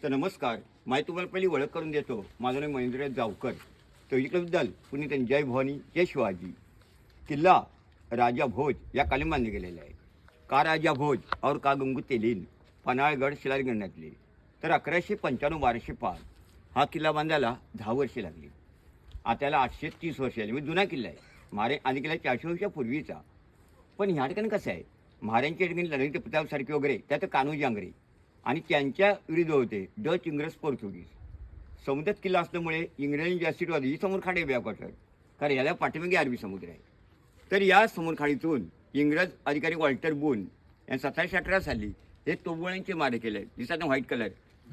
तर नमस्कार. माहिती तुम्हाला पहिली ओळख करून देतो. माझं नाव महेंद्र जावकर. दल पुणे त्यांनी जय भवानी जय शिवाजी. किल्ला राजा भोज या कालीन बांधले गेलेला आहे. का राजा भोज और का गंगू तेलीन पन्हाळगड शिलालेखनातले. तर 1195-1205 हा किल्ला बांधायला 10 वर्षे लागली. आताला 830 वर्ष आली. म्हणजे जुना किल्ला आहे. महारे आधी किल्ला 400 वर्षापूर्वीचा. पण ह्या ठिकाणी कसं आहे, महाराजांच्या ठिकाणी ललित प्रतापसारखे वगैरे त्यात कान्होजी आंग्रे आणि त्यांच्या विरुद्ध होते डच, इंग्रज, पोर्तुगीज. समुद्रात किल्ला असल्यामुळे इंग्रजांची जास्तीत वादी ही समोर खाडी व्यापार, कारण याला पाठीमागे अरबी समुद्र आहे. तर या समोर खाडीतून इंग्रज अधिकारी वॉल्टर बून यांनी 1718 साली हे तोफगोळ्यांचे मारे केले. दिसतात ना व्हाईट कलर.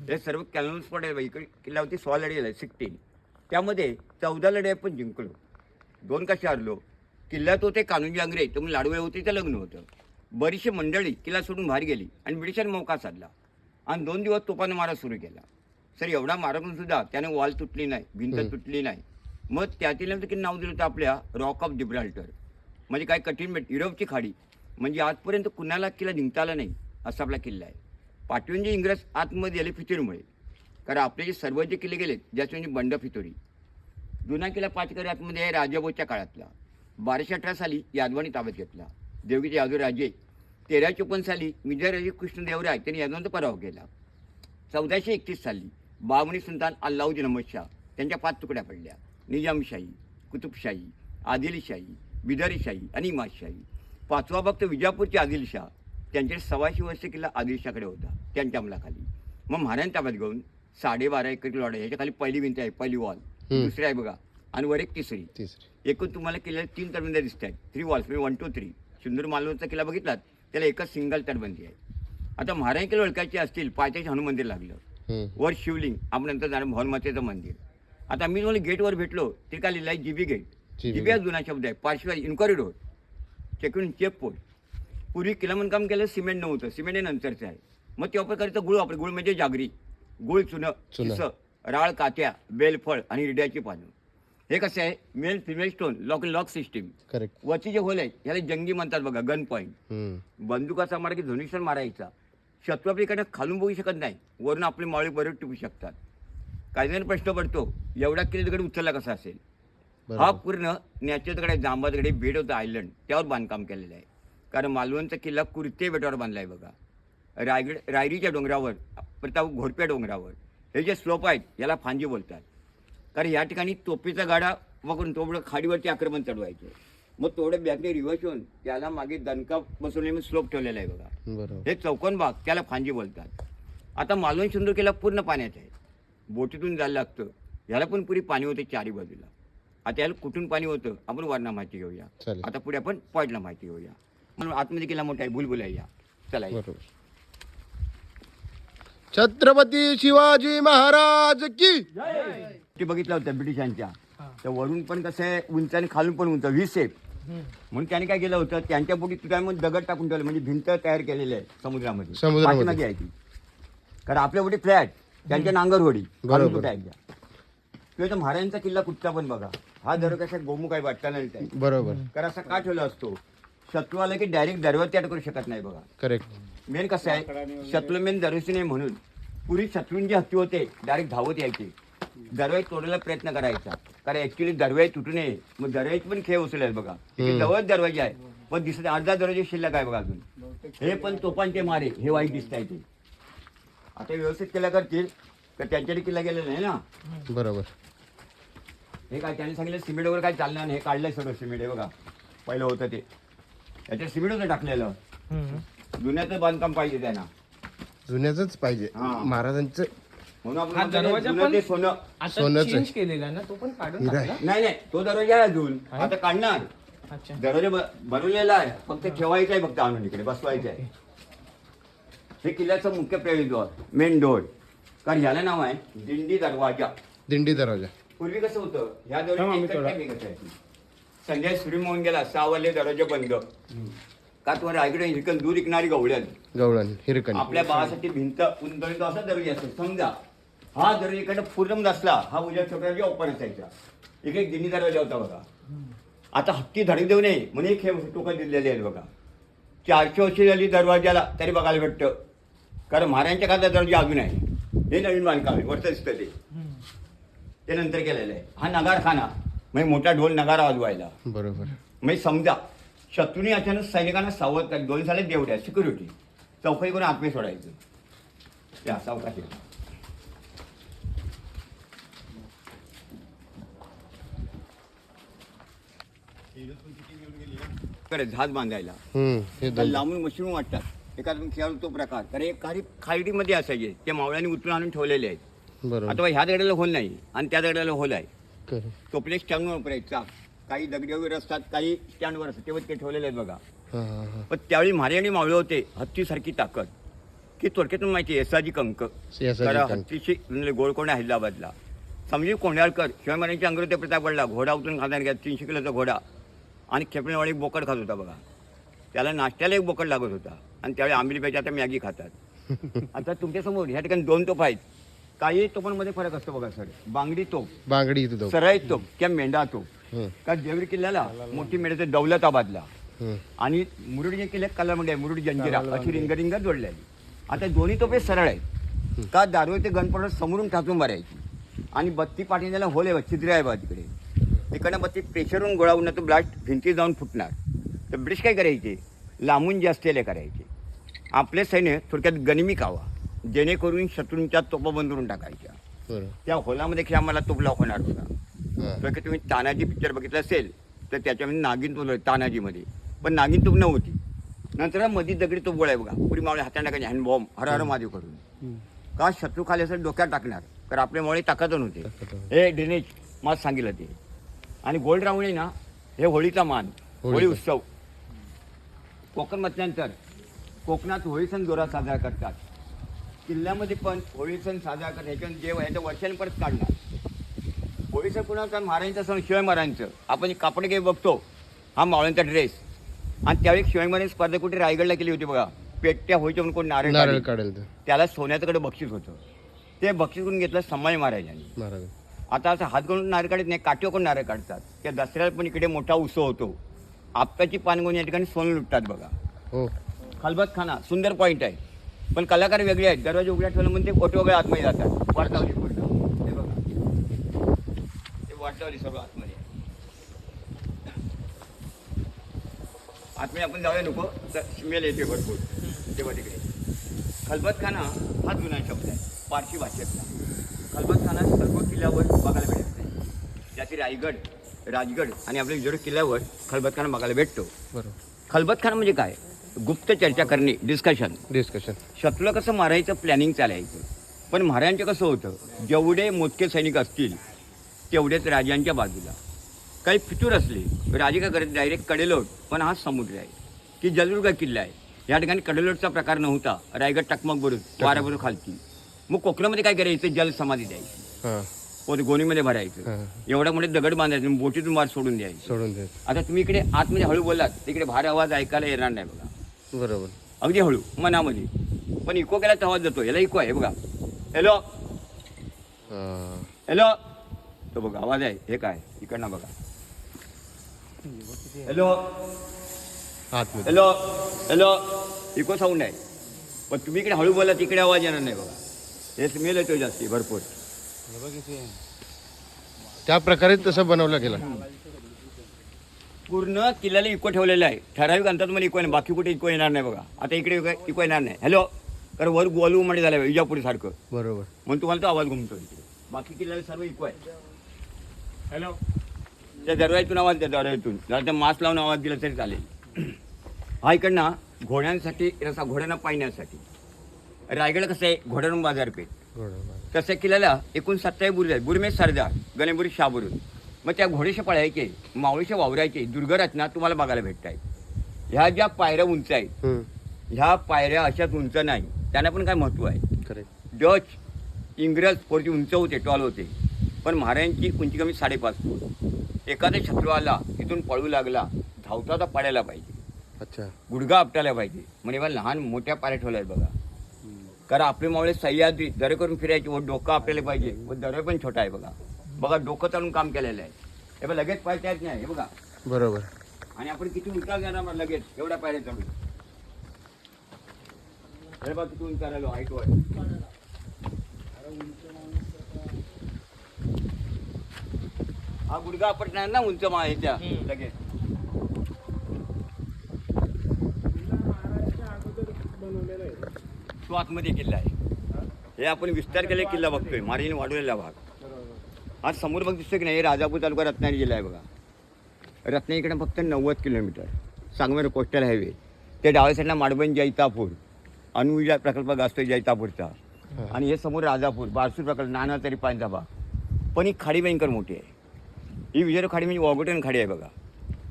हे सर्व कॅनॉन स्पॉट आहे. इकडे किल्ला होती 16 लढे आहे 16. त्यामध्ये 14 लढे पण जिंकलो, 2 कशा हरलो. किल्ल्यात होते कान्होजी आंग्रे, तुम्ही लाडूळे होते, ते लग्न होतं. बरीचशी मंडळी किल्ला सोडून बाहेर गेली आणि ब्रिटिशांनी मौका साधला आणि 2 दिवस तोफानं मारा सुरू केला. सर एवढा मारा करून सुद्धा त्याने वॉल तुटली नाही, भिंत तुटली नाही. मग त्यातील की नाव दिलं होतं आपल्या रॉक ऑफ जिब्राल्टर, म्हणजे काय कठीण युरोपची खाडी. म्हणजे आजपर्यंत कुणाला किल्ला जिंकता आला नाही असा आपला किल्ला आहे. पाठवून जे इंग्रज आतमध्ये गेले फितुरीमुळे, कारण आपले जे सर्व जे किल्ले गेले ज्याचे म्हणजे बंड फितुरी. जुना किल्ला पाचकरी आतमध्ये आहे राजाभोजच्या काळातला. 1218 साली यादवानी ताब्यात घेतला. देवगीचे यादव राजे. 1354 साली विजयराजे कृष्णदेवराय त्यांनी यादवांचा पराभव केला. 1431 साली बामणी सुलतान अल्लाउद्दीन अहमद शाह त्यांच्या 5 तुकड्या पडल्या. निजामशाही, कुतुबशाही, आदिलशाही, बिदरीशाही आणि इमादशाही. 5वा भक्त विजापूरचे आदिलशाह, त्यांच्याकडे 125 वर्ष किल्ला आदिलशाहकडे होता त्यांच्या अंमलाखाली. मग महाराजांनी ताब्यात घेऊन 12.5 एकर किल्ला वाढा. ह्याच्या खाली पहिली भिंत आहे, पहिली वॉल, दुसरी आहे बघा, आणि वर एक तिसरी. एकूण तुम्हाला किल्ल्याला 3 तटबंदी दिसत आहेत. 3 वॉल्स म्हणजे 1 2 3. सिंदूर मालवणचा किल्ला बघितलात त्याला एकच सिंगल तटबंदी आहे. आता महाराज किल्ला ओळखायचे असतील, पायथ्याशी हनुमान मंदिर लागलं, वर शिवलिंग, आपण नंतर जाणं भवनमातेचं मंदिर. आता मी तुम्हाला गेटवर भेटलो ते काय लिहिलं आहे, जीबी गेट. जीबी हा जुना शब्द आहे. पार्श्व इन्क्वायरी रोड, चेक पोस्ट. पूर्वी किल्ला बांधकाम केलं सिमेंट नव्हतं, सिमेंट हे नंतरचं आहे. मग ते वापर करायचं गुळ वापर. गुळ म्हणजे जागरी, गुळ, चुनं, राळ, कात्या, बेलफळ आणि रिड्याची पानं. हे कसं आहे, male female stone lock system. Correct. वरची जे होल आहे ह्याला जंगी म्हणतात बघा, गन पॉईंट. बंदुकाचा मारा की धनुष्य मारायचा. शत्रू आपल्याकडे खालून बघू शकत नाही, वरून आपले मावळे बरोबर टिकू शकतात. काही जण प्रश्न पडतो, एवढा किल्ला तिकडे उचलला कसा असेल. हा पूर्ण नॅचरकडे जांबाकडे बेट होतं आयलंड, त्यावर बांधकाम केलेलं आहे. कारण मालवणचा किल्ला कुर्ते बेटावर बांधला आहे बघा. रायरीच्या डोंगरावर, प्रताप घोरप्या डोंगरावर हे जे स्लोप आहेत याला फांजी बोलतात. कारण या ठिकाणी तोफेचा गाडा वापरून तोबडं खाडीवरती आक्रमण चढवायचं. मग थोडं बॅगने रिव्हर्स होऊन त्याला मागे दणका बसवणे स्लोप ठेवलेला आहे बघा. हे चौकोन भाग त्याला फांजी बोलतात. आता मालवण सिंधू किल्ला पूर्ण पाण्यात आहे, बोटीतून जायला लागतं. ह्याला पण पुरी पाणी होते चारी बाजूला. आता याला कुठून पाणी होतं आपण वरना माहिती घेऊया. आता पुढे आपण पॉईंटला माहिती घेऊया. म्हणून आतमध्ये किल्ला मोठा आहे, बुलबुलाया. चला छत्रपती शिवाजी महाराज की ते बघितलं होतं ब्रिटिशांच्या. तर वरून पण कसं आहे उंच आणि खालून पण उंच, व्ही शेप. म्हणून त्याने काय केलं होतं, त्यांच्या पोटी तुझ्यामध्ये दगड टाकून ठेवलं, म्हणजे भिंत तयार केलेली आहे समुद्रामध्ये. पाठीमागे आहे ती. कारण आपल्या पोटी फ्लॅट, त्यांच्या नांगर होडी किंवा महाराजांचा किल्ला कुठचा पण बघा, हा दर कसा गोमुख आहे वाटता नाही. बरोबर. कारण असा का ठेवला असतो, शत्रू आला की डायरेक्ट दरवाजा अटकू शकत नाही बघा. करेक्ट. मेन कसं आहे, शत्रू मेन दरवाजे नाही. म्हणून पूर्वी शत्रूंचे हत्ती होते डायरेक्ट धावत यायचे, दरवाजे तोडायला प्रयत्न करायचा. कारण ऍक्च्युली दरवाजे तुटू नये, मग दरवाजे पण खेळ उचलले बघा. जवळ दरवाजे आहे पण दिसत अर्धा दरवाजे शिल्लक आहे बघा अजून. हे पण तोफांचे मारे हे वाईट दिसत आहे. ते आता व्यवस्थित केला करतील तर त्यांच्याकडे किल्ला गेलेला नाही ना. बरोबर. हे काय त्यांनी सांगितलं सिमेंट वगैरे काय चालणार नाही. हे काढलंय सगळं सिमेंट. हे बघा पहिलं होतं ते, याच्यात सिमेंट होतं टाकलेलं. जुन्याचं बांधकाम पाहिजे त्यांना, जुन्याच पाहिजे महाराजांचं. म्हणून आपण सोनं चेंज केलेला ना, तो पण काढून टाकला. नाही तो दरवाजा आहे अजून, आता काढणार. दरवाजा बनवलेला आहे, फक्त ठेवायचा आहे, फक्त आणून इकडे बसवायचं आहे. हे किल्ल्याचं मुख्य प्रवेशद्वार, मेन डोर. कारण ह्याला नाव आहे दिंडी दरवाजा. दिंडी दरवाजा. पूर्वी कसं होतं, ह्या दरवाजा संध्या सूर्य मोहन गेला 6 वाजले दरवाजा बंद. का तुम्हाला रायगड हिरकण दूर विकणारी गवळण हिरकण आपल्या बाळासाठी भिंत उंदळीचा असा दरवाजा असतो. समजा हा दरवाजा इकडे पूर्ण असला, हा उद्या छोटा ओपन असायचा. इकडे दिंडी दरवाजा होता बघा. आता हत्ती धडक देऊ नये म्हणून हे टोकं दिलेले आहेत बघा. 400 वर्षी झाली दरवाजाला तरी बघायला भेटतं. कारण महाराजांच्या काळात दरवाजा अजून आहे. हे नवीन बांधकाम आहे, वरचं दिसतं ते नंतर केलेलं आहे. हा नगारखाना म्हणजे मोठा ढोल नगारा वाजवायला. बरोबर. म्हणजे समजा शत्रूने अचानक सैनिकांना सावध कर, 2 साले देवड्या सिक्युरिटी चौकही करून आत्मे सोडायचं. या सावकाश आहे. कडे झाज बांधायला हे तर लांबून मशरूम वाटतात. एका तुम्ही खेळाडू तो प्रकार, कारण एक काही खालडीमध्ये असायचे ते मावळ्यांनी उतरून आणून ठेवलेले आहेत. बरोबर. आता ह्या दगडाला होल नाही आणि त्या दगडाला होल आहे. खरं. टोपले स्टँडवर वापरायचा, काही दगडी वगैरे असतात, काही स्टँडवर असतात, तेव्हा ते ठेवलेले आहेत बघा. हां हां हां. पण त्यावेळी महाराज आणि मावळे होते हत्तीसारखी ताकद, की थोडक्यातून माहिती आहे यसाजी कंक यसाजी कारण कंक. हत्तीशी म्हणजे गोळकोंडा हैदराबादला समजी कोंढाळकर शिवाय महाराजांच्या अंगावर ते प्रताप पडला. घोडा उतरून खाताना घ्या 300 किलोचा घोडा आणि खेपणेवाडी एक बोकड खात होता बघा. त्याला नाश्त्याला एक बोकड लागत होता आणि त्यावेळी आंबिली पाहिजे आता मॅगी खातात. आता तुमच्यासमोर ह्या ठिकाणी 2 तोफ आहेत. काही तोफांमध्ये फरक असतो बघा सर. बांगडी तोफ, बांगडी इथं सराई तोफ किंवा मेंढा तोफ. हं. का जेवरी किल्ल्याला मोठी मेढ्याचं दौलताबादला हं. आणि मुरुड जे किल्ल्यात कलामंडी आहे, मुरुड जंजिरा अशी रिंग जोडलेली. आता दोन्ही तोफे सरळ आहेत. का दारू ते गणपत समोरून टाचून मारायची आणि बत्ती पाठीला होल आहे, छिद्रे आहे बा तिकडे. तिकडनं बत्ती प्रेशरवरून गोळावून तो ब्लास्ट भिंती जाऊन फुटणार. तर ब्रिटिश काय करायचे, लांबून जास्तेले करायचे. आपले सैन्य थोडक्यात गनिमी कावा, जेणेकरून शत्रूंच्या तोफा बंदरून टाकायच्या. बरं. त्या होलामध्ये खेळ आम्हाला तोफ लावणार होता. हां. तर तुम्ही तानाजी पिक्चर बघितलं असेल तर त्याच्यामध्ये नागिन तोफ तानाजीमध्ये, पण नागिन तोफ नव्हती. नंतर मध्ये दगडी तोफ गोळा आहे बघा, पुरी मावळे हाताने टाकायचे हँडबॉम्ब हर हर महादेव करून. का शत्रू खाली असेल डोक्यात टाकणार, तर आपल्यामुळे ताकद नव्हते. हे ड्रेनेज मला सांगितलं ते. आणि गोल्ड राऊंड ना हे होळीचा मान, होळी उत्सव. कोकण म्हटल्यानंतर कोकणात होळी सण जोरात साजरा करतात. किल्ल्यामध्ये पण होळी सण साजरा करतात. ह्याच्यावर देव ह्याच्या वर्षाने परत काढणार. होळी सण कुणाचा, महाराजांचा सण, शिवाय महाराजांचं. आपण एक कापड घे बघतो, हा मावळ्यांचा ड्रेस. आणि त्यावेळी शिवाय महाराज स्पर्धा कुठे रायगडला केली होती बघा. पेटत्या होळीच्या म्हणून कोण नारळ नारळ काढेल. काढेल तर त्याला सोन्याकडे बक्षीस होतं. ते बक्षीस करून घेतलं संभाजी महाराजांनी. महाराज. आता असं हात घालून नारळ काढत नाही, काठीवर कोण नारळ काढतात. त्या दसऱ्याला पण इकडे मोठा उत्सव होतो. आपटाची पानगोणी या ठिकाणी सोनं लुटतात बघा. हो. खलबत खाना सुंदर पॉईंट आहे, पण कलाकार वेगळे आहेत. दरवाजे उघड्या ठेवलं म्हणून ते ओटे वगैरे आतमध्ये जातात. वाटतावली पूर्ण हे बघा, ते वाटतावली सर्व आतमध्ये. आतमध्ये आपण जाऊया नको तर स्मेल येते भरपूर तेव्हा तिकडे. खलबत खाना हा जुना शब्द आहे पारशी भाषेतला. खलबत खाना सर्व किल्ल्यावर बघायला भेटत नाही. त्याची रायगड, राजगड आणि आपल्या विजय किल्ल्यावर खलबत खाना बघायला भेटतो. बरोबर. खलबत खाना म्हणजे काय, गुप्त चर्चा करणे, डिस्कशन. शत्रूला कसं मारायचं प्लॅनिंग चालायचं. पण महाराजांचं कसं होतं, जेवढे मोजके सैनिक असतील तेवढेच राजांच्या बाजूला. काही फितूर असले राजे काय करत डायरेक्ट कडेलोट. पण हा समुद्र आहे की जलदुर्ग किल्ला आहे. या ठिकाणी कडेलोटचा प्रकार नव्हता. रायगड टकमक बरोबर वाऱ्याबरोबर खालती. मग कोकणामध्ये काय करायचं, जल समाधी द्यायची, हां. पोते गोणीमध्ये भरायचं. हां. एवढा मोठे दगड बांधायचे, बोटीतून मार सोडून द्यायचे. सोडून द्या. आता तुम्ही इकडे आतमध्ये हळू बोललात तिकडे भार आवाज ऐकायला येणार नाही बघा. बरोबर. अगदी हळू मनामध्ये. पण इको केला तर आवाज जातो. याला इको आहे बघा. हॅलो हां. हॅलो, तो बघा आवाज आहे. हे काय इकडनं बघा. हॅलो आतमध्ये. हॅलो हॅलो, इको साऊंड आहे. पण तुम्ही इकडे हळू बोला तिकडे आवाज येणार नाही बघा. हे स्मेल येतो जास्ती भरपूर. त्या प्रकारे तसं बनवलं गेलं. पूर्ण किल्ल्याला इको ठेवलेला आहे. ठराविक अंतरात मला इको नाही, बाकी कुठे इको येणार नाही बघा. आता इकडे इको येणार नाही. हॅलो, कारण वर गोलू मध्ये झालं विजापुरीसारखं, बरोबर. म्हणून तुम्हाला तो आवाज घुमतो इकडे. बाकी किल्ल्याला सर्व इको आहे. हॅलो, त्या दरवाजातून आवाज, त्या दरवाजातून जरा त्या मास्क लावून आवाज दिला तरी चालेल. हा इकडनं घोड्यांसाठी रस्ता, घोड्यांना पाहण्यासाठी. रायगड कसं आहे, घोड्यांवरून बाजारपेठ. तसं किल्ल्याला एकूण 27 बुरुज आहेत. बुरमेश सरदार, गणेबुरी, शाहबुरुज. मग त्या घोडेशे पळायचे, मावळीशे वावरायचे दुर्गरचना तुम्हाला बघायला भेटत आहेत. ह्या ज्या पायऱ्या उंच आहेत, ह्या पायऱ्या अशाच उंच नाही. त्यांना पण काय महत्त्व आहे. करेक्ट. डच, इंग्रज पोरती उंच होते, टॉल होते. पण महाराजांची उंची कमी 5.5 फूट. एखादा शत्रू आला इथून पळू लागला, धावता तर पाडायला पाहिजे. अच्छा. गुडघा आपटायला पाहिजे. म्हणजे बा लहान मोठ्या पायऱ्या ठेवल्या आहेत बघा. कारण आपले मावळे सह्याद्री दरे करून फिरायचे व डोकं आपल्याला पाहिजे. व दरे पण छोटा आहे बघा. बघा डोकं चालून काम केलेलं आहे. हे बघा लगेच पाय त्यात नाही. हे बघा. बरोबर. आणि आपण किती उंचार जाणार लगेच एवढ्या पायऱ्या चढून. हे बघा किती उंचार आलो हाईट वर. हा गुडगा आपटणार ना उंच ह्याच्या लगेच. तो आतमध्ये किल्ला आहे. हे आपण विस्तार केलेला किल्ला बघतोय, मारीने वाढवलेला भाग. आज समोर बघ दिसतोय की नाही, राजापूर तालुका रत्नागिरी जिल्हा आहे बघा. रत्नागिरीकडे फक्त 90 किलोमीटर सांगमेर कोस्टल हायवे. ते डाव्या साईडला माडबन जैतापूर अणुऊर्जा प्रकल्प गाजतोय जैतापूरचा. आणि हे समोर राजापूर बारसूर प्रकल्प नाना तरी पांचाबा. पण ही खाडी भयंकर मोठी आहे. ही विजय खाडी म्हणजे वॉगोटन खाडी आहे बघा.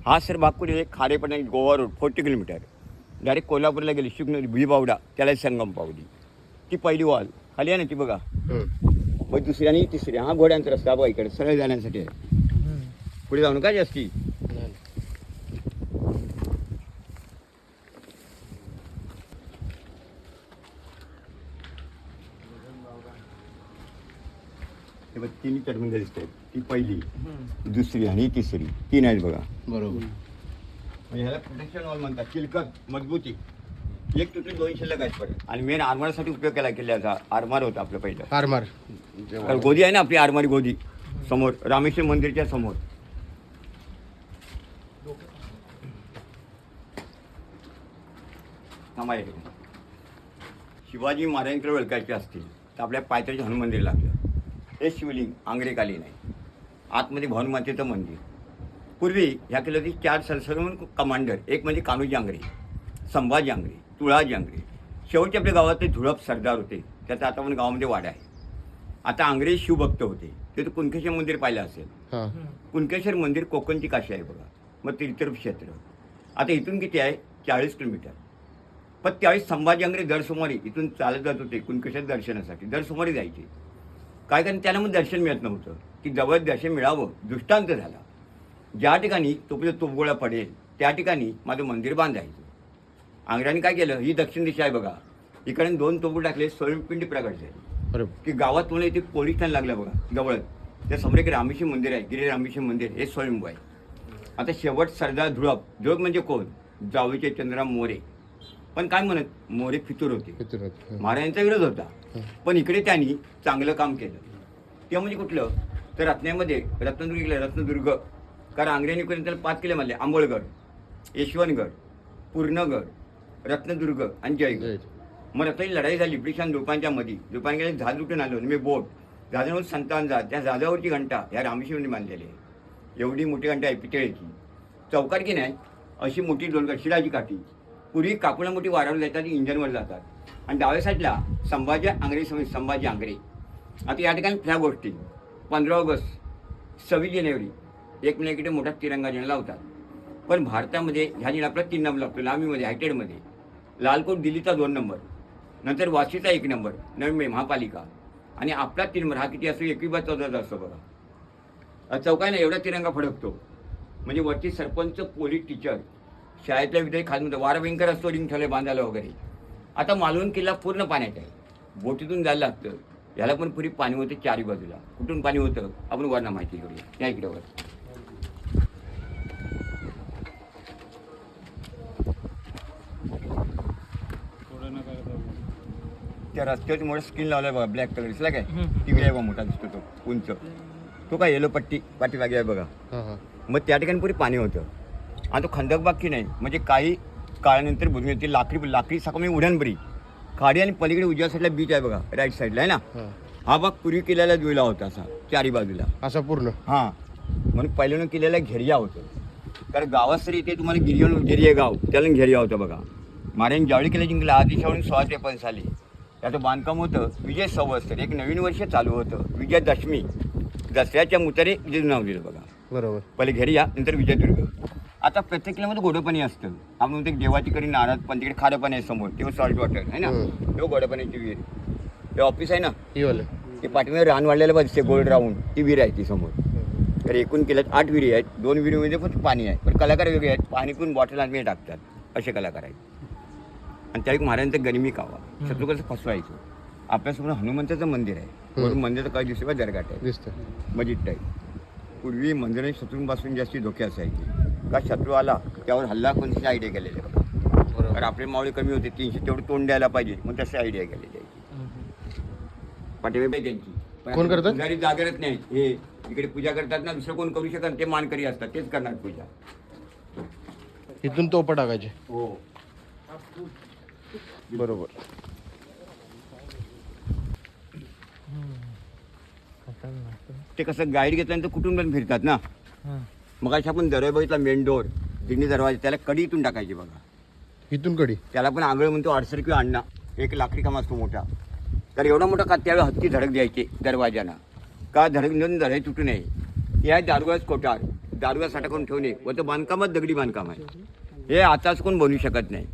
हा सर भाग कुठे खाडेपण गोवा रोड 40 किलोमीटर डायरेक्ट कोल्हापूरला गेली. शिवनदी भुईबावडा त्याला संगम पावली. ती पहिली वॉल खाली आहे ना ती बघा. मग दुसरी आणि तिसरी हा घोड्यांचा रस्ता बघा इकडे सरळ जाण्यासाठी आहे. पुढे जाऊ नका जास्ती. हे बघ तिन्ही टर्मिनल दिसत आहेत. ती पहिली दुसरी आणि तिसरी 3 आहेत बघा. बरोबर. ह्याला प्रोटेक्शन वॉल म्हणतात. चिलकत मजबूती 1 तुटून 2 शिल्लक आहेत परत. आणि मेन आरमारसाठी उपयोग केला किल्ल्याचा. आरमार होता आपलं पहिलं. आरमार तर गोदी आहे ना आपली आरमारी गोदी समोर रामेश्वर मंदिरच्या समोर. शिवाजी महाराजांकडे ओळखायचे असतील तर आपल्या पायथ्याचे हनुमान मंदिर लागलं. हे शिवलिंग आंग्रेकालीन आहे. आतमध्ये भानुमातेचं मंदिर. पूर्वी ह्या किल्ल्याची 4 सरसरून कमांडर. एक म्हणजे कान्होजी आंग्रे, संभाजी आंग्रे, तुळाजी आंग्रे. शेवटचे आपल्या गावात झुळप सरदार होते. त्याचा आता पण गावामध्ये वाडा आहे. आता आंग्रे शिवभक्त होते. ते तर कुणकेश्वर मंदिर पाहिलं असेल. कुणकेश्वर मंदिर कोकणची काशी आहे बघा. मग तीर्थक्षेत्र. आता इथून किती आहे 40 किलोमीटर. पण त्यावेळी संभाजी आंग्रे दर सोमवारी इथून चालत जात होते कुणकेश्वर दर्शनासाठी. दर सोमवारी जायचे. काय कारण त्यांना मग दर्शन मिळत नव्हतं की जवळ दर्शन मिळावं. दृष्टांत झाला. ज्या ठिकाणी तोफगोळा पडेल त्या ठिकाणी माझं मंदिर बांधायचं. आंग्र्यांनी काय केलं, ही दक्षिण दिशा आहे बघा. इकडे 2 तोफगोळे टाकले. स्वयंपिंडी प्रगट झाली की गावात तुम्हाला इथे पोलीस ठाणे लागलं बघा जवळच. त्या समोर एक रामेश्वर मंदिर आहे. गिरी रामेश्वर मंदिर हे स्वयंभू आहे. आता शेवट सरदार धुळप म्हणजे कोण, जावळीचे चंद्रराव मोरे. पण काय म्हणत मोरे फितूर होते. महाराजांचा विरोध होता. पण इकडे त्यांनी चांगलं काम केलं. ते म्हणजे कुठलं तर रत्नामध्ये रत्नदुर्ग. कारण आंग्र्यांनी त्याला 5 किल्ले मानले. आंबोळगड, यशवंतगड, पूर्णगड, रत्नदुर्ग आणि जयगड. मग रत्नाची लढाई झाली ब्रिटिशां दुपानच्या मध्ये. दुपान गेले जहाज लुटून आलो. मी बोट जहाजावर संतान जहाज. त्या जहाजावरची घंटा ह्या रामेश्वरने बांधलेली आहे. एवढी मोठी घंटा आहे पितळेची. चौकाट की नाही अशी मोठी डोलगड शिराजी काठी. पूर्वी काकुला मोठी वारावर जातात इंजनवर जातात. आणि डाव्या साईडला संभाजी आंग्रे. आता या ठिकाणी ह्या गोष्टी 15 ऑगस्ट 26 जानेवारी 1 महिन्याकडे मोठा तिरंगा झेंडा लावतात. पण भारतामध्ये ह्या झेंडा आपला 3 नंबर लागतो. लांबीमध्ये हायटेडमध्ये लालकोट दिल्लीचा 2 नंबर. नंतर वाशीचा 1 नंबर. नवी मुंबई महापालिका. आणि आपला 3 नंबर हा किती असतो 21-14 असतो बघा. चौकाय ना एवढा तिरंगा फडकतो. म्हणजे वरती सरपंच, पोलीस, टीचर, शाळेतल्या विद्यार्थी खालमध्ये वारा भयंकर असतो. रिंग ठेवले बांधायला वगैरे. आता मालवण किल्ला पूर्ण पाण्यात आहे. बोटीतून जायला लागतं. याला पण पुरी पाणी होते 4 बाजूला. कुठून पाणी होतं आपण वरना माहिती करूया. त्या इकडे वर त्या रस्त्यावरती मोठा स्क्रीन लावलाय बघा ब्लॅक कलर दिसला काय. टीव्ही आहे बघा मोठा दिसतो तो उंच. तो काय येलो पट्टी पाठीमागे आहे बघा. मग त्या ठिकाणी पुरी पाणी होतं. आणि तो खंदक बाग की नाही म्हणजे काही काळानंतर बुजून येते. लाकडी साखर उड्याणबरी खाडी आणि पलीकडे उजव्या साईडला बीच आहे बघा राईट साईडला आहे ना. हा भाग पूर्वी किल्ल्याला जुळला होता असा 4 बाजूला असा पूर्ण. हां म्हणून पहिल्यानं किल्ल्याला घेरिया होतं. कारण गावात तरी इथे तुम्हाला गिरिये गाव त्याला घेरिया होतं बघा. महाराजांनी ज्यावेळी किल्ला जिंकला 1653 साली. त्याचं बांधकाम होतं विजय संवत्सर. एक नवीन वर्ष चालू होतं. विजयादशमी दसऱ्याच्या मुतारे विजय नाव दिलं बघा. बरोबर. पहिले घेरिया नंतर विजयदुर्ग. आता प्रत्येक किल्ल्यामध्ये गोडंपाणी असतं. आपण म्हणतो देवाची करी नारळ पण तिकडे खारं पाणी आहे समोर. तेव्हा सॉल्ट वॉटर आहे ना. तेव्हा गोडंपाण्याची विहीर. ते ऑफिस आहे ना ते पाठीमध्ये रान वाढलेलं बघते गोल्ड राऊंड. ती विहीर आहे ती समोर. तर एकूण किल्ल्यात 8 विहिरी आहेत. 2 विहिरीमध्ये फक्त पाणी आहे. पण कलाकार वेगळे आहेत. पाणी पिऊन बॉटल आतमध्ये टाकतात असे कलाकार आहेत. आणि त्यावेळी महाराजांचं गनिमी कावा शत्रू कसं फसवायचं. आपल्यासमोर हनुमंताचं मंदिर आहे. वरून मंदिराचं काय दिसतं का दरगाट आहे दिसतं मस्जिद टाईप. पूर्वी मंदिराने शत्रूंपासून जास्ती धोके असायचे. का शत्रू आला त्यावर हल्ला कोणती आयडिया केलेली बघा. कारण आपले मावळे कमी होते 300 तेवढं तोंड द्यायला पाहिजे. मग तशी आयडिया केलेली आहे पाठीमागे त्यांची. कोण करतात जागरत नाही. हे इकडे पूजा करतात ना, दुसरं कोण करू शकत, ते मानकरी असतात, तेच करणार पूजा. इथून तोपा टाकायचे. हो. बरोबर. ते कसं गाईड घेतल्यानंतर कुठून पण फिरतात ना. मग अशा आपण दरवाजा बघितला, मेन डोर, दिंडी दरवाजा, त्याला कडी इथून टाकायची बघा. इथून कडी. त्याला पण आगळ म्हणतो, अडसर किंवा अण्णा, एक लाकडी काम असतो मोठा. तर एवढा मोठा का त्यावेळी हत्ती धडक द्यायचे दरवाजाना, का धडक देऊन दरवाजा तुटू नये. या दारुगाच कोठार, दारुगा साठा करून ठेवणे, व तो बांधकामच दगडी बांधकाम आहे. हे आताच कोण बनवू शकत नाही.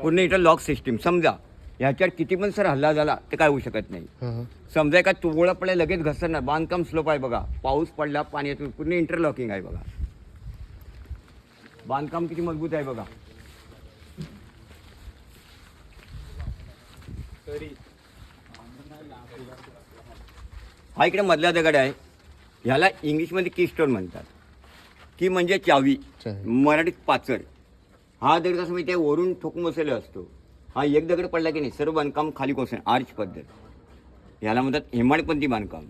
पूर्ण इथं लॉक सिस्टीम. समजा ह्याच्यावर किती पण सर हल्ला झाला ते काय होऊ शकत नाही. समजा का तुबोळा पडला लगेच घसरणार. बांधकाम स्लोप आहे बघा, पाऊस पडला पाण्यातून पूर्ण इंटरलॉकिंग आहे बघा. बांधकाम किती मजबूत आहे बघा. हा इकडे मधला दगड आहे, ह्याला इंग्लिशमध्ये की स्टोन म्हणतात. की म्हणजे चावी, मराठीत पाचर. हा दगड कसं माहिती आहे, वरून ठोकून बसलेला असतो. हा एक दगड पडला की नाही सर्व बांधकाम खाली कोसळण, आर्च पद्धत. ह्याला म्हणतात हेमाडपंथी बांधकाम.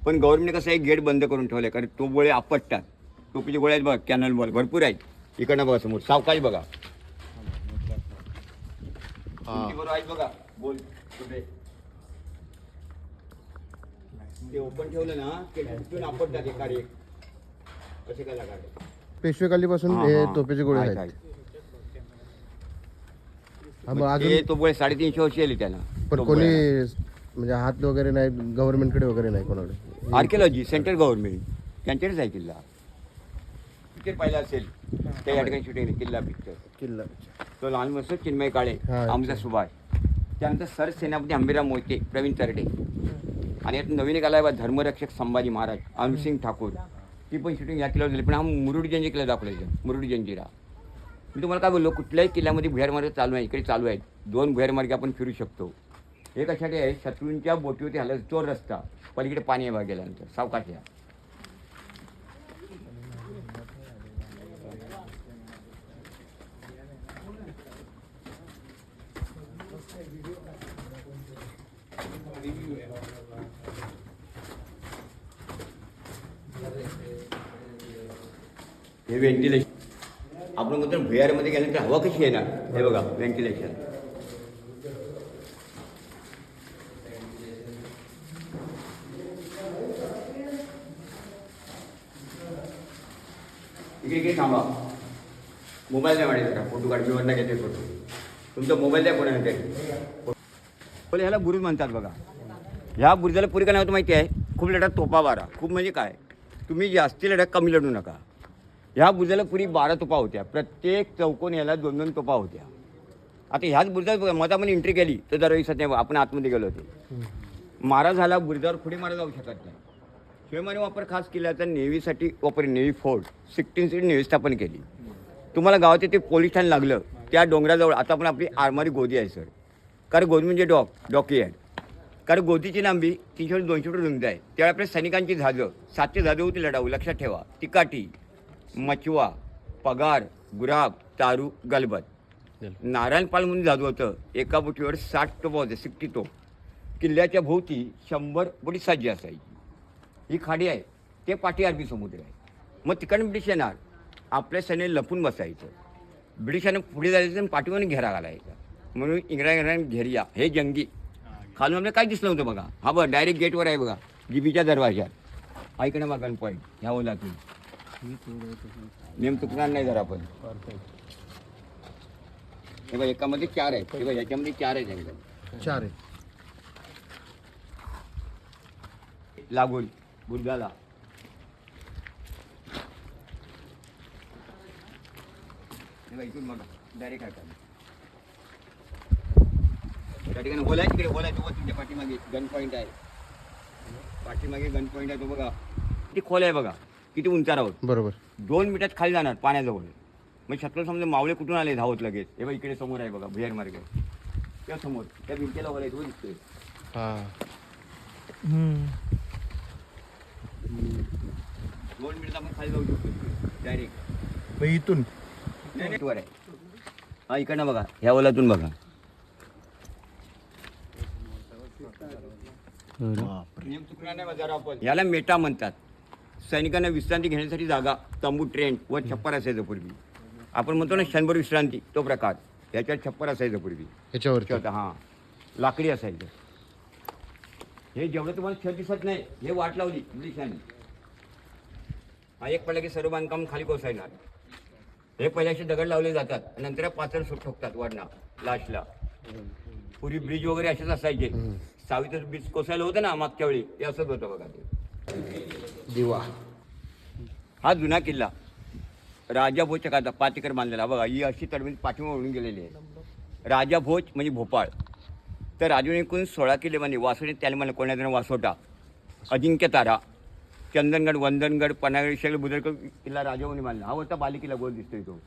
पण गव्हर्नमेंट कसं आहे, गेट बंद करून ठेवलं, कारण तो गोळे आपटतात. टोपीचे गोळे आहेत बघा, कॅनल बॉल भरपूर आहेत. इकडनं बघा समोर सावकाश बघा, बरोबर आहेत बघा. बोल कुठे ते ओपन ठेवलं ना, ते ढुकून आपटतात एका एक. असे काय लागायचं. पेशवेकालीपासून हे तोपेचे गोळे आहेत. हे तो गोळे 350 वर्ष येईल त्याला. पण कोणी म्हणजे हात वगैरे नाही, गव्हर्नमेंटकडे वगैरे नाही कोणाकडे. आर्किओलॉजी सेंट्रल गव्हर्नमेंट त्यांच्याकडेच आहे किल्ला. पिक्चर पाहिला असेल त्या या ठिकाणी शूटिंग, किल्ला पिक्चर. किल्ला तो लहान मस्त चिन्मय काळे, आमचा सुभाष, त्यानंतर सर सेनापती अंबिराव मोहिते, प्रवीण तरडे, आणि यात नवीन एक आला धर्मरक्षक संभाजी महाराज, अनुसिंग ठाकूर. ती पण शूटिंग या किल्ल्यावर झाली. पण हा मुरुडी जंजी किल्ला दाखवलायचा, मुरुडी जंजिरा. मी तुम्हाला काय बोललो, कुठल्याही किल्ल्यामध्ये भुयारमार्ग चालू आहे. इकडे चालू आहेत 2 भुयारमार्ग आपण फिरू शकतो. हे कशासाठी आहे, शत्रूंच्या बोटीवरती हल्ला, चोर रस्ता, पलीकडे पाणी आहे बघा गेल्यानंतर, सावकाश या. हे व्हेंटिलेशन आपण म्हणतो, भुयारमध्ये गेल्यानंतर हवा कशी येणार, हे बघा व्हेंटिलेशन. इकडे थांबा, मोबाईल नाही वाढेल का, फोटो काढ, नाही घेते फोटो. तुमचा मोबाईल द्या कोणाला तरी. बोले ह्याला बुरुज म्हणतात बघा. ह्या बुरुजाला पुरी काय होतं माहिती आहे, खूप लढा तोपा 12. खूप म्हणजे काय, तुम्ही जास्ती लढा कमी लढू नका. ह्या बुरुजाला पुरी 12 तोपा होत्या. प्रत्येक चौकोन याला 2-2 तोपा होत्या. आता ह्याच बुरुजात मधामध्ये एंट्री केली तर दरवेळी नाही, आपण आतमध्ये गेलो होतो. मारा झाला, बुरुजावर पुढे मारा जाऊ शकत नाही. शिवमाने वापर खास केला तर नेव्हीसाठी वापर, नेव्ही फोर्ट 16 नेव्ही स्थापन केली. तुम्हाला गावात ते पोलीस ठाणे लागलं त्या डोंगराजवळ. आता आपण आपली आरमारी गोदी आहे सर, कारण गोदी म्हणजे डॉकयार्ड. कारण गोदीची लांबी 300-200 फूट रुंदी आहे. त्यावेळी आपल्या सैनिकांची झाजं 700 झाजं होती लढाऊ, लक्षात ठेवा. तिकाटी, मचवा, पगार, गुराब, तारू, गलबत. नारायणपाल म्हणून जादू होतं. एका बोटीवर 60 तोफा होते, 60 तोफ. किल्ल्याच्या भोवती 100 बोटी सज्ज असायची. ही खाडी आहे, ते पाठी अरबी समुद्र आहे. मग तिकडनं ब्रिटिश येणार, आपल्या सैन्याने लपून बसायचं. ब्रिटिशांना पुढे जायचं आणि पाठीवर घेरा घालायचा. म्हणून इंग्रजांना घेरिया, हे जंगी. खालून आपल्याला काय दिसलं होतं बघा. हा बघा डायरेक्ट गेटवर आहे बघा, जिबीच्या दरवाज्यात. ऐकणं बघा गन पॉईंट ह्या ओलातून. नेम चुकणार नाही जरा आपण. हे बघा एकामध्ये 4 आहेत, हे बघा याच्यामध्ये 4 आहेत एकदम. 4 आहे लागून बुरजाला. इथून बघा डायरेक्ट आहे त्या ठिकाणी बोलाय, तिकडे बोलायचं तुमच्या पाठीमागे गन पॉईंट आहे. पाठीमागे गन पॉईंट आहे तो बघा. किती खोल आहे बघा, किती उंचार आहोत. बरोबर. 2 मिनिटात खाली जाणार पाण्याजवळ. मग शत्रू समजा मावळे कुठून आले धावत लगेच. हे बघा इकडे समोर आहे बघा भुयार मार्ग, त्या समोर त्या भिंतीला बोलाय तो दिसतोय. हां 2 मिनिटात आपण खाली जाऊ शकतो डायरेक्ट. इथून वर आहे. हा इकडनं बघा, ह्या ओलातून बघा. याला मेटा म्हणतात. सैनिकांना विश्रांती घेण्यासाठी जागा, तंबू, टेंट व छप्पर असायचं पूर्वी. आपण म्हणतो ना क्षणभर विश्रांती, तो प्रकार. याच्यात छप्पर असायचं पूर्वी. याच्यावर हां, लाकडी असायचं. हे जेवढं तुम्हाला छत दिसत नाही, हे वाट लावली ब्रिटिशांनी. हा एक पडला की सर्व बांधकाम खाली कोसळणार. हे पहिले असे दगड लावले जातात, नंतर पाचर ठोकतात वरना लास्टला. पूर्वी ब्रिज वगैरे असेच असायचे. सावित्र ब्रिज कोसळलं होतं ना मागच्या वेळी, हे असंच होतं बघा ते. दिवा. हा जुना किल्ला राजा भोजच्या काळात 5 एकर बांधलेला. बघा ही अशी तडवी पाठीमागे ओढून गेलेली आहे. राजा भोज म्हणजे भोपाळ. तर राजूने एकूण 16 किल्ले बांधले. वासोटे त्याला मला कोणाचा वासोटा, अजिंक्य तारा, चंदनगड, वंदनगड, पन्हागड, सगळे बुदरकर किल्ला राजाभाऊने बांधला. हा होता बाले किल्ला. गोल दिसतोय तो.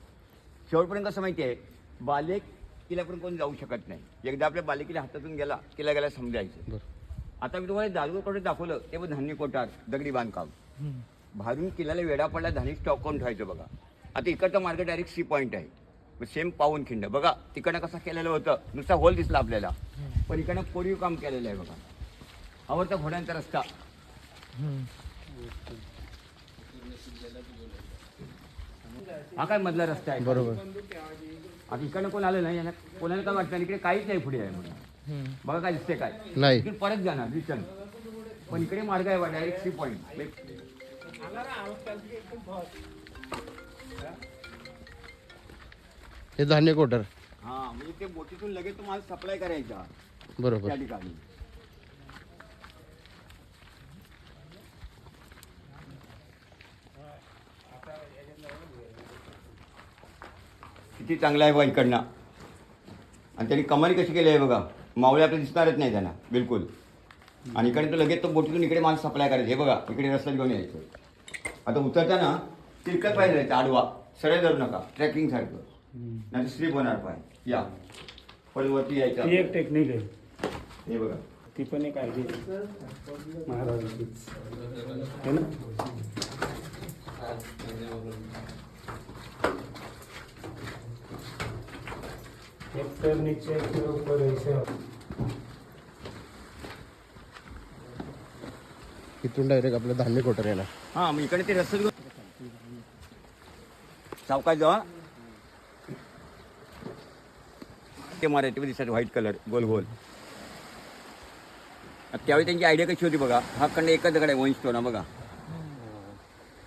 शेवटपर्यंत कसं माहिती आहे, बाले किल्ल्यापर्यंत कोणी जाऊ शकत नाही. एकदा आपल्या बाले किल्ला हातातून गेला, किल्ला गेला समजायचं. आता मी तुम्हाला दालूरकडे दाखवलं ते पण धान्य कोठार, दगडी बांधकाम. बाहेरून किल्ल्याला वेडा पडला, धान्य स्टॉक करून ठेवायचं बघा. आता इकडचा मार्ग डायरेक्ट सी पॉईंट आहे. सेम पावनखिंड बघा, तिकडनं कसं केलेलं होतं, नुसता होल दिसला आपल्याला, पण इकडनं कोरीव काम केलेलं आहे बघा. आवडता घोड्यांचा रस्ता. हा काय मधला रस्ता आहे. बरोबर. आता इकडनं कोण आलं नाही, यांना कोणाला काय वाटतं इकडे काहीच नाही पुढे आहे म्हणून. बघा काय दिसते काय नाही. इकडे परत जाणार रिटर्न, पण इकडे मार्ग आहे डायरेक्ट सी पॉईंट. हे धान्य कोठार. हा म्हणजे ते बोटीतून लगेच तो माल सप्लाय करायचा बरोबर. त्या ठिकाणी. किती चांगला आहे बा इकडनं. आणि त्यांनी कमानी कशी केली आहे बघा, मावळे आपल्याला दिसणारच नाही त्यांना बिलकुल. आणि इकडे तो लगेच तो बोटीतून इकडे माल सप्लाय करायचं. हे बघा इकडे रस्ता घेऊन यायचं. आता उतरताना तिरकत पाहिजे जायचं, आडवा सरळ धरू नका, ट्रेकिंग सारखं, नाही स्लिप होणार पाय. या वरती यायचं. ती एक टेक्निक आहे. हे बघा ती पण एक आयडी महाराजांचीच है ना. एक तर नीचे एक तर ऊपर ऐसे. इथून डायरेक्ट आपलं धान्य कोठार येणार. हां, मग इकडे ते रस्ते घेऊन सावकाश जावा. ते मारायचे दिसतात व्हाईट कलर गोल गोल. त्यावेळी त्यांची आयडिया कशी होती बघा. हा कंड एकच दगड आहे, वंशटोना बघा.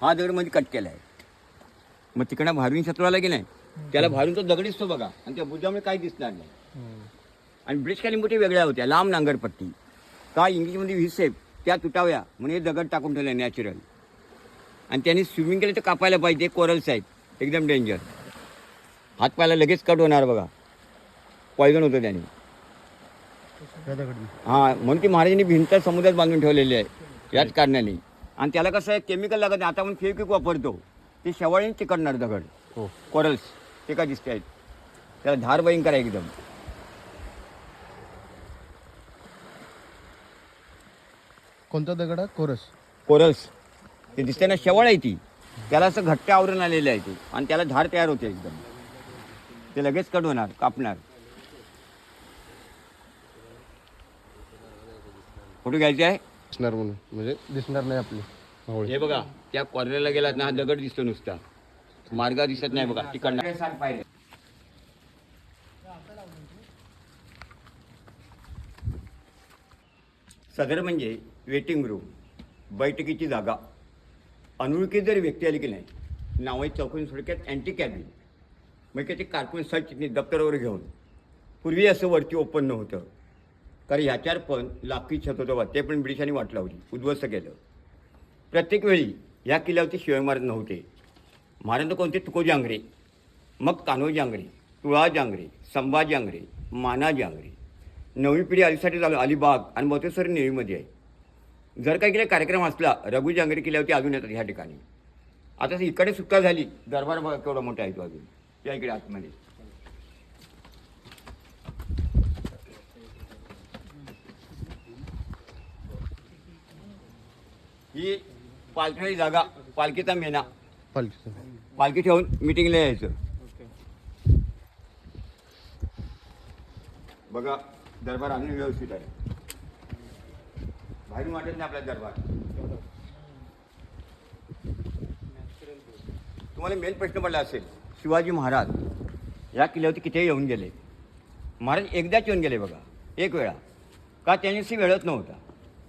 हा दगड मध्ये कट केला आहे. मग तिकडनं भारून शत्रू आला की नाही, त्याला भारून तो दगड दिसतो बघा, आणि त्या बुजामुळे काही दिसणार नाही. आणि ब्रिटिश कालीन वेगळ्या होत्या, लांब नांगरपट्टी. का इंग्लिशमध्ये व्हिसेप त्या तुटाव्या म्हणून हे दगड टाकून ठेवले नॅचरल. आणि त्यांनी स्विमिंग केलं तर कापायला पाहिजे. कोरल्स आहेत एकदम डेंजर. हात पायाला लगेच कट होणार बघा, पॉयझन होतं त्याने. हां, म्हणून ती महाराजांनी भिंत समुद्रात बांधून ठेवलेली आहे याच कारणाने. आणि त्याला कसं आहे, केमिकल लागत नाही. आता आपण फेविक्विक वापरतो, ते शेवाळीने चिकटणार दगड. हो. कोरल्स ते काय दिसते आहेत, त्याला धार भयंकर आहे एकदम. कोणता दगड आहे? कोरल्स ते दिसते ना, शेवाळ आहे ती, त्याला असं घट्ट आवरण आलेलं आहे ते, आणि त्याला धार तयार होते एकदम. ते लगेच कट होणार, कापणार. फोटो घ्यायचे आहे दिसणार म्हणून, म्हणजे दिसणार नाही आपली मावळे. हे बघा, त्या कॉर्नरला गेलात ना, हा दगड दिसतो नुसता, मार्ग दिसत नाही बघा तिकडनं. पाहिजे सदर म्हणजे वेटिंग रूम, बैठकीची जागा. अनोळखी जर व्यक्ती आली की नाही, नावाची चौकून थोडक्यात अँटी कॅबिन. मग ते कारकून सर्च दप्तरावर घेऊन. पूर्वी असं वरती ओपन नव्हतं, कारण ह्याच्यावर पण लाकडी छत होतं बा, ते पण ब्रिटिशांनी वाट लावली, उद्ध्वस्त केलं. प्रत्येक वेळी ह्या किल्ल्यावरती शिवाय नव्हते. महाराज कोणते? तुकोजी आंग्रे, मग कान्होजी आंग्रे, तुळाजी आंग्रे, संभाजी आंग्रे, मानाजी आंग्रे. नवी पिढी अलीसाठी झालं अलिबाग आणि मोतेश्वरी नेवीमध्ये आहे. जर काही केलं कार्यक्रम असला, रघुजी आंग्रे किल्ल्यावरती अजून येतात ह्या ठिकाणी. आता इकडे सुटका झाली, दरबार बघा केवढा मोठा आहे तो अजून त्या इकडे आतमध्ये. ही पालखी जागा, पालखीचा मेना. पालखी ठेवून मिटिंगला यायचं बघा. दरबार अजून व्यवस्थित आहे, बाहेरून वाटत नाही आपला दरबार. तुम्हाला मेन प्रश्न पडला असेल, शिवाजी महाराज या किल्ल्यावरती किती येऊन गेले? महाराज एकदाच येऊन गेले बघा, एक वेळा. का? त्यांच्याशी वेळच नव्हता.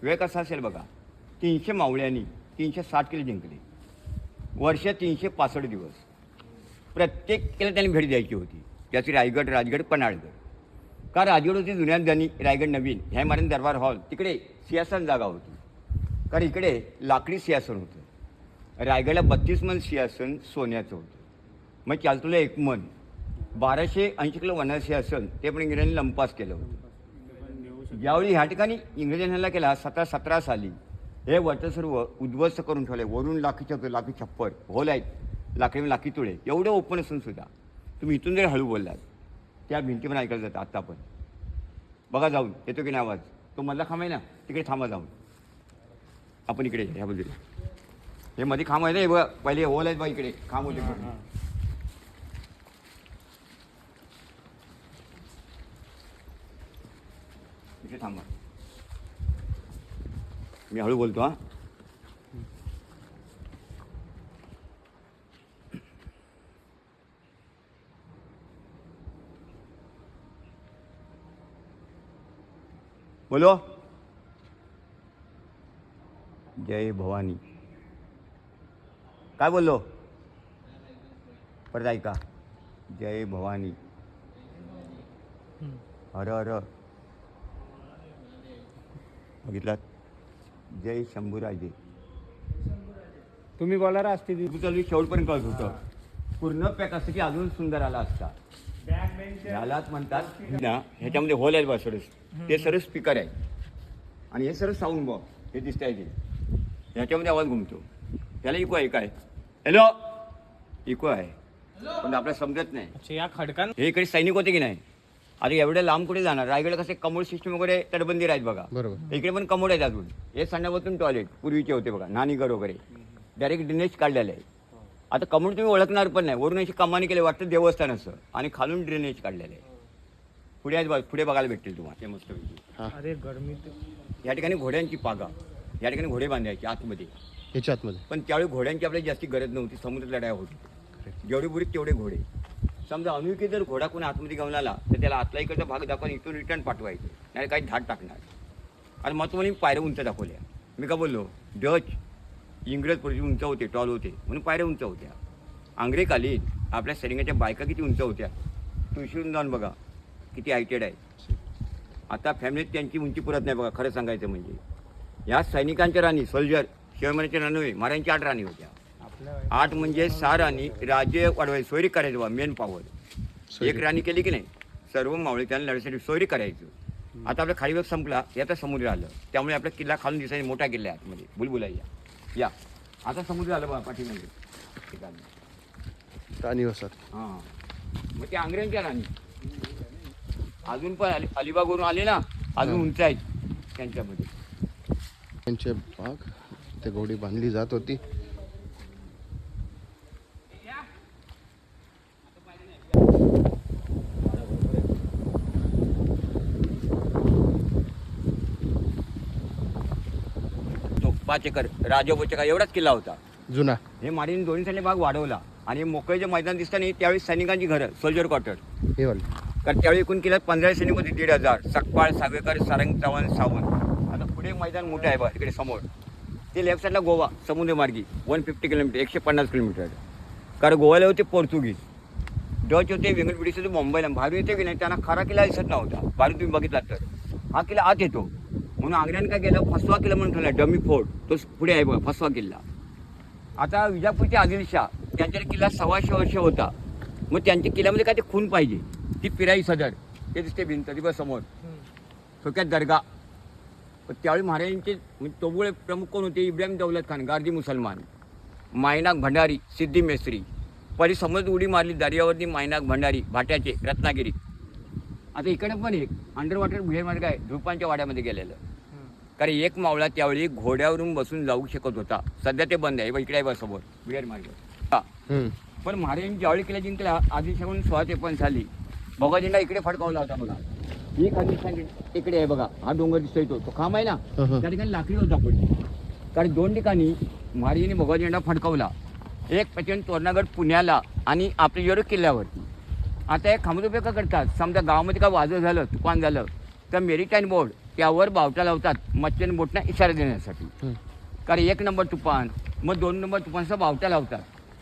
वेळ कसा असेल बघा, 300 मावळ्यांनी 360 किल्ले जिंकले, वर्ष 365 दिवस. प्रत्येक किल्ला त्यांनी भेट द्यायची होती. त्याची रायगड, राजगड, पन्हाळगड. का? राजगड होती जुन्या दानी, रायगड नवीन. ह्या महाराज दरबार हॉल, तिकडे सिंहासन जागा होती. कारण इकडे लाकडी सिंहासन होतं. रायगडला 32 मन सिंहासन सोन्याचं होतं. मग चालतुला 1 मन 1280 किलो वना सिंहासन, ते पण इंग्रजांनी लंपास केलं होतं. ज्यावेळी ह्या ठिकाणी इंग्रजांनी हल्ला केला 1717 साली, हे वरचं सर्व उद्ध्वस्त करून ठेवले. वरून लाखी छप्पर होल आहेत, लाखी तुळे एवढं ओपन असून सुद्धा तुम्ही इथून जर हळू बोललात त्या भिंती पण ऐकायला जातात. आत्ता पण बघा जाऊन, येतो की नाही आवाज? तो मधला खांब आहे ना, तिकडे थांबा जाऊन. आपण इकडे ह्या बाजूला हे मध्ये खांब आहे ना, हे बघा पहिले होल आहेत बघा, इकडे खांब होते. इथे थांबा, मी हळू बोलतो हा. बोलो. जय भवानी. काय बोललो? परत ऐका. जय भवानी. हर हर. बघितलात? जय शंभूराजे. तुम्ही बोला असते चालू शेवटपर्यंत कळत होतं. पूर्ण पॅक असतं की अजून सुंदर आला असता. यालाच म्हणतात ना, ह्याच्यामध्ये होल आहेत बा सरस, ते सरस स्पीकर आहे. आणि हे सरस साऊंड बॉक्स, हे दिसत आहे ते, ह्याच्यामध्ये आवाज घुमतो. त्याला इको आहे काय? हॅलो, इको आहे, पण आपल्याला समजत नाही. या खडकान हे इकडे सैनिक होते की नाही? आता एवढ्या लांब कुठे जाणार? रायगड कसे कमोड सिस्टम वगैरे तटबंदी आहेत बघा. बरोबर. इकडे पण कमोड आहेत अजून. हे संडासातून टॉयलेट पूर्वीचे होते बघा, नानीघर वगैरे, डायरेक्ट ड्रेनेज काढलेलं आहे. आता कमोड तुम्ही ओळखणार पण नाही. वरून अशी कमानी केली वाटतं देवस्थान असं, आणि खालून ड्रेनेज काढलेलं आहे. पुढे आहेत, पुढे बघायला भेटतील तुम्हाला ते मस्त. अरे गरमी. या ठिकाणी घोड्यांची पागा, या ठिकाणी घोडे बांधायचे आतमध्ये. याच्या आतमध्ये. पण त्यावेळी घोड्यांची आपल्याला जास्ती गरज नव्हती. समुद्र लढाया होती, जेवढे बुरीत तेवढे घोडे. समजा अनोळखी जर घोडा कोणी आतमध्ये घेऊन आला तर त्याला आतला इकडचा भाग दाखवून इथून रिटर्न पाठवायचं, नाही काही धाड टाकणार. आणि महत्त्वाने पायऱ्या उंच दाखवल्या. मी का बोललो, डच इंग्रज पूर्वी उंच होते, टॉल होते म्हणून पायऱ्या उंच होत्या. आंग्रेकालीन आपल्या सैनिकाच्या बायका किती उंच होत्या, तुळशीवरून जाऊन बघा किती हायटेड आहे. आता फॅमिलीत त्यांची उंची पुरत नाही बघा, खरं सांगायचं म्हणजे. या सैनिकांच्या राणी, सोल्जर, शिवमराच्या राणी, महाराजांची 8 राणी होत्या. 8 म्हणजे 6 राणी राज्य वाढवायचं, सोयरी करायचं बा, मेन पॉवर. एक राणी केली की नाही, सर्व मावळे त्यांना लढण्यासाठी सोयरी करायचं. आता आपला खाली भाग संपला, याचा समुद्र आलं, त्यामुळे आपला किल्ला खालून दिसायचा मोठा किल्ला आहे आतमध्ये. बुलबुला या आता समुद्र आलं बा पाठीमध्ये ठिकाणी. राणी सर. हां, मग ते आंग्र्यांच्या राणी अजून पण अलिबागवरून आले ना, अजून उंच आहेत त्यांच्यामध्ये. त्यांचे बाग, ते घोडी बांधली जात होती. तो 5 एकर राजाभोजचा एवढाच किल्ला होता जुना. हे माडीने दोन्ही साईडने भाग वाढवला. आणि मोकळे जे मैदान दिसतं नाही त्यावेळी सैनिकांची घरं, सोल्जर क्वार्टर. हे वाले. कारण त्यावेळी एकूण किल्ल्यात 15 सैनिक होते, 1,500. सकपाळ, सागवेकर, सारंग, चव्हाण, सावंत. आता पुढे मैदान मोठं आहे बा तिकडे समोर. ते लेफ्ट साईडला गोवा समुद्रमार्गी 150 किलोमीटर, 150 किलोमीटर. कारण गोव्याला होते पोर्तुगीज, डच होते, वेंगट ब्रिटिश होते मुंबईला. भारू येते की नाही, त्यांना खरा किल्ला दिसत नव्हता. भारू तुम्ही बघितला तर हा किल्ला आत येतो, म्हणून आंग्र्यानं काय केलं, फसवा किल्ला म्हणून ठेवला. डमी फोर्ट तो पुढे आहे बघा, फसवा किल्ला. आता विजापूरचे आदिलशाह त्यांच्याकडे किल्ला 125 वर्ष होता. मग त्यांच्या किल्ल्यामध्ये काय ते खून पाहिजे, ती पिराई सदर, ते दिसते भिंत ती बस समोर, थोडक्यात दर्गा. पण त्यावेळी महाराजांचे म्हणजे तोबुळे प्रमुख कोण होते? इब्राहिम दौलत खान, गारदी मुसलमान, मायनाक भंडारी, सिद्धी मेस्त्री. परी समुद्रात उडी मारली दर्यावरती, मायनाक भंडारी, भाट्याचे, रत्नागिरी. आता इकडे पण एक अंडर वॉटर भुयार मार्ग आहे, धुपांच्या वाड्यामध्ये गेलेलं. कारण एक मावळा त्यावेळी घोड्यावरून बसून जाऊ शकत होता. सध्या ते बंद आहे, इकडे आहे बस समोर भुयार मार्ग. पण महाराजांनी ज्यावेळी किल्ला जिंकला आदिलशाहून 1653 साली, भगवा झेंडा इकडे फडकावला होता बघा. ही खाली इकडे आहे बघा, हा डोंगर दिसतोय तो खांब आहे ना, त्या ठिकाणी लाकडी होता पण. कारण 2 ठिकाणी महाराजांनी भगवा झेंडा फडकावला. एक पॅचन तोरणागड पुण्याला आणि आपल्या जेवढं किल्ल्यावरती. आता हे खामरुपये का करतात, समजा गावामध्ये काय वाजव झालं, तुफान झालं तर मेरिटाईम बोर्ड त्यावर बावटा लावतात मच्छीन बोटना इशारा देण्यासाठी. कारण 1 नंबर तुफान, मग 2 नंबर तुफानचा बावटा लावतात.